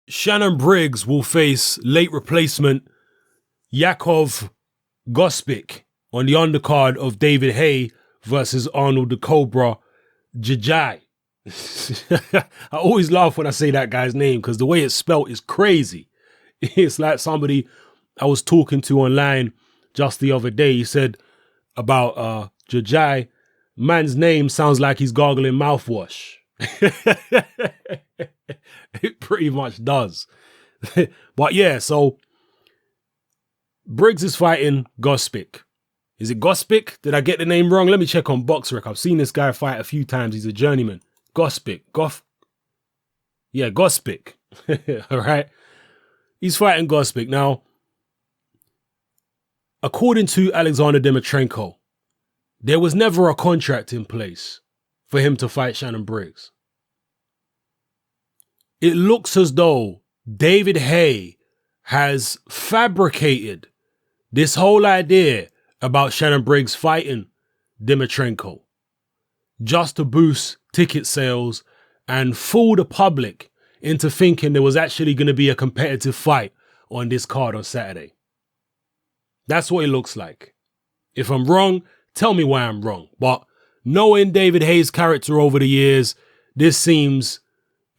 Shannon Briggs will face late replacement Jakov Gospic on the undercard of David Haye versus Arnold the Cobra Jajai. I always laugh when I say that guy's name because the way it's spelled is crazy. It's like somebody I was talking to online just the other day. He said about Jajai, man's name sounds like he's gargling mouthwash. It pretty much does. But yeah, so Briggs is fighting Gospic. Is it Gospic? Did I get the name wrong? Let me check on BoxRec. I've seen this guy fight a few times. He's a journeyman. Gospic. Gospic. All right. He's fighting Gospic. Now, according to Alexander Dimitrenko, there was never a contract in place for him to fight Shannon Briggs. It looks as though David Haye has fabricated this whole idea about Shannon Briggs fighting Dimitrenko just to boost ticket sales and fool the public into thinking there was actually going to be a competitive fight on this card on Saturday. That's what it looks like. If I'm wrong, tell me why I'm wrong. But knowing David Haye's character over the years, this seems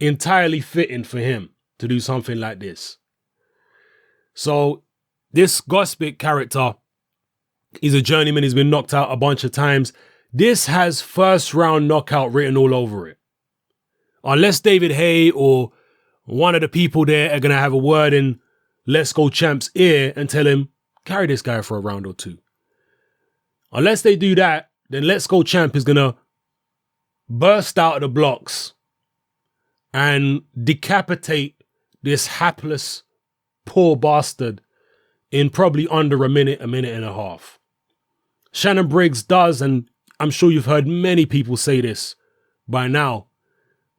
entirely fitting for him to do something like this. So this Gospic character, he's a journeyman. He's been knocked out a bunch of times. This has first round knockout written all over it. Unless David Haye or one of the people there are going to have a word in Let's Go Champ's ear and tell him, carry this guy for a round or two. Unless they do that, then Let's Go Champ is going to burst out of the blocks and decapitate this hapless, poor bastard in probably under a minute and a half. Shannon Briggs does, and I'm sure you've heard many people say this by now,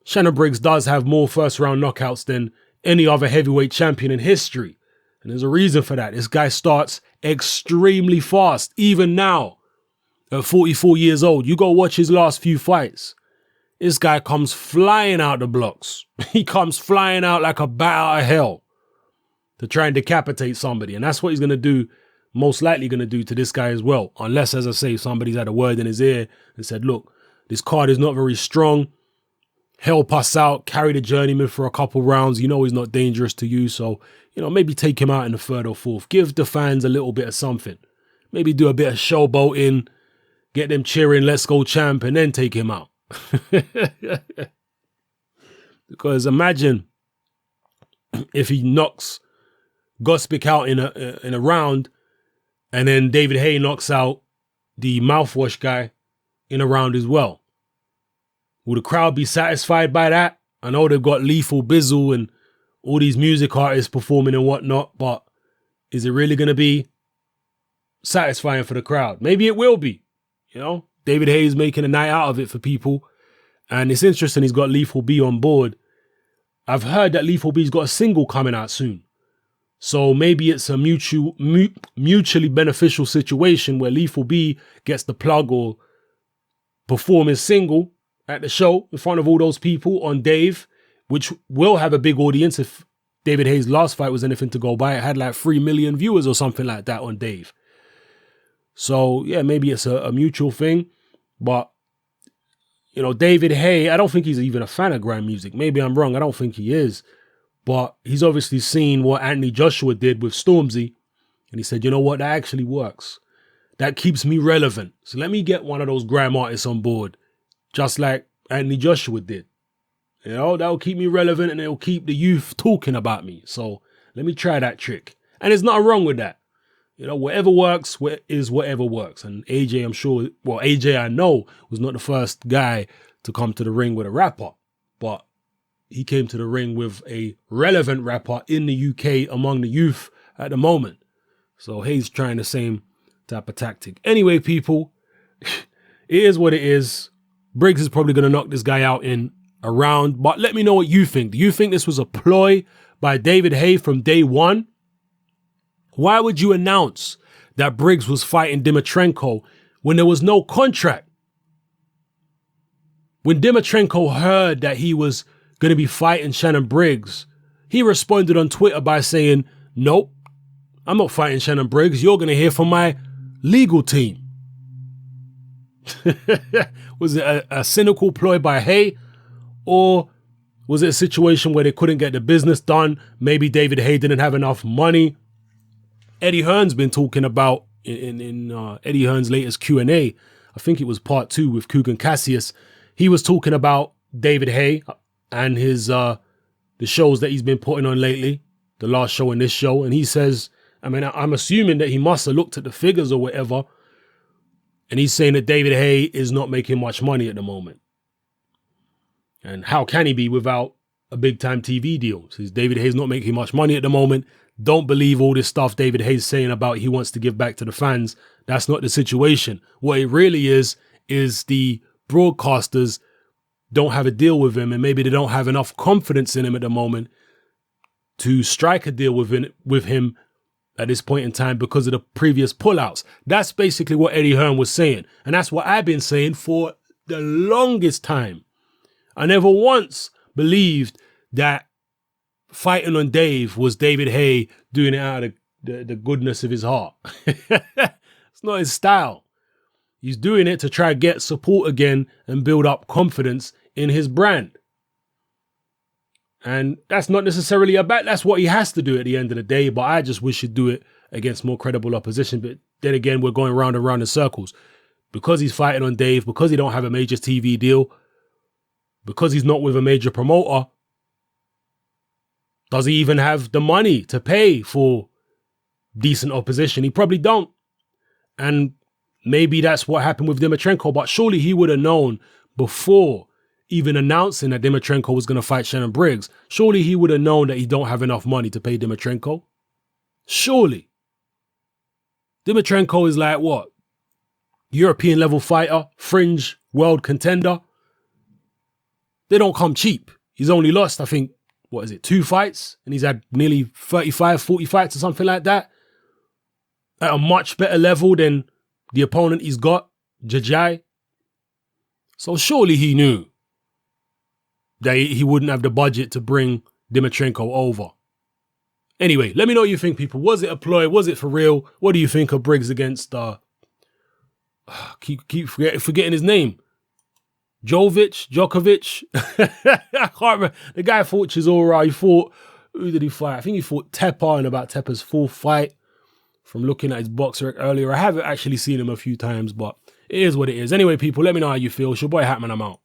Shannon Briggs does have more first-round knockouts than any other heavyweight champion in history. And there's a reason for that. This guy starts extremely fast, even now, at 44 years old. You go watch his last few fights. This guy comes flying out the blocks. He comes flying out like a bat out of hell to try and decapitate somebody. And that's what he's going to do, most likely going to do to this guy as well. Unless, as I say, somebody's had a word in his ear and said, look, this card is not very strong. Help us out, carry the journeyman for a couple rounds. You know he's not dangerous to you. So, maybe take him out in the third or fourth. Give the fans a little bit of something. Maybe do a bit of showboating, get them cheering, let's go champ, and then take him out. Because imagine if he knocks Gospic out in a round, and then David Haye knocks out the mouthwash guy in a round as well. Will the crowd be satisfied by that? I know they've got Lethal Bizzle and all these music artists performing and whatnot, but is it really going to be satisfying for the crowd? Maybe it will be. David Haye is making a night out of it for people. And it's interesting he's got Lethal B on board. I've heard that Lethal B's got a single coming out soon. So maybe it's a mutually beneficial situation where Lethal B gets the plug or perform his single at the show in front of all those people on Dave, which will have a big audience. If David Haye's last fight was anything to go by, it had like 3 million viewers or something like that on Dave. So yeah, maybe it's a mutual thing. But, David Haye, I don't think he's even a fan of grime music. Maybe I'm wrong. I don't think he is. But he's obviously seen what Anthony Joshua did with Stormzy. And he said, you know what? That actually works. That keeps me relevant. So let me get one of those grime artists on board, just like Anthony Joshua did. That'll keep me relevant and it'll keep the youth talking about me. So let me try that trick. And there's nothing wrong with that. Whatever works is whatever works. And AJ, AJ I know was not the first guy to come to the ring with a rapper, but he came to the ring with a relevant rapper in the UK among the youth at the moment. So Haye's trying the same type of tactic. Anyway, people, it is what it is. Briggs is probably going to knock this guy out in a round, but let me know what you think. Do you think this was a ploy by David Haye from day one? Why would you announce that Briggs was fighting Dimitrenko when there was no contract? When Dimitrenko heard that he was going to be fighting Shannon Briggs, he responded on Twitter by saying, nope, I'm not fighting Shannon Briggs. You're going to hear from my legal team. Was it a cynical ploy by Haye? Or was it a situation where they couldn't get the business done? Maybe David Haye didn't have enough money. Eddie Hearn's been talking about in Eddie Hearn's latest Q&A. I think it was part 2 with Kugan Cassius. He was talking about David Haye and his the shows that he's been putting on lately, the last show and this show. And he says, I mean, I'm assuming that he must have looked at the figures or whatever. And he's saying that David Haye is not making much money at the moment. And how can he be without a big-time TV deal? Says David Haye's not making much money at the moment. Don't believe all this stuff David Haye's saying about he wants to give back to the fans. That's not the situation. What it really is the broadcasters don't have a deal with him, and maybe they don't have enough confidence in him at the moment to strike a deal with him at this point in time because of the previous pullouts. That's basically what Eddie Hearn was saying. And that's what I've been saying for the longest time. I never once believed that fighting on Dave was David Haye doing it out of the goodness of his heart. It's not his style. He's doing it to try to get support again and build up confidence in his brand. And that's not necessarily that's what he has to do at the end of the day, but I just wish he'd do it against more credible opposition. But then again, we're going round and round in circles. Because he's fighting on Dave, because he don't have a major TV deal, because he's not with a major promoter, does he even have the money to pay for decent opposition? He probably don't. And maybe that's what happened with Dimitrenko, but surely he would have known before even announcing that Dimitrenko was going to fight Shannon Briggs. Surely he would have known that he don't have enough money to pay Dimitrenko. Surely. Dimitrenko is like what? European level fighter, fringe world contender. They don't come cheap. He's only lost, I think, 2 fights? And he's had nearly 35, 40 fights or something like that. At a much better level than the opponent he's got, Jajai. So surely he knew that he wouldn't have the budget to bring Dimitrenko over. Anyway, let me know what you think, people. Was it a ploy? Was it for real? What do you think of Briggs against keep forgetting his name? Djokovic? I can't remember. The guy fought Chisora. He fought, who did he fight? I think he fought Tepa in about Tepa's 4th fight. From looking at his boxer earlier, I haven't actually seen him a few times, but it is what it is. Anyway, people, let me know how you feel. It's your boy Hatman, I'm out.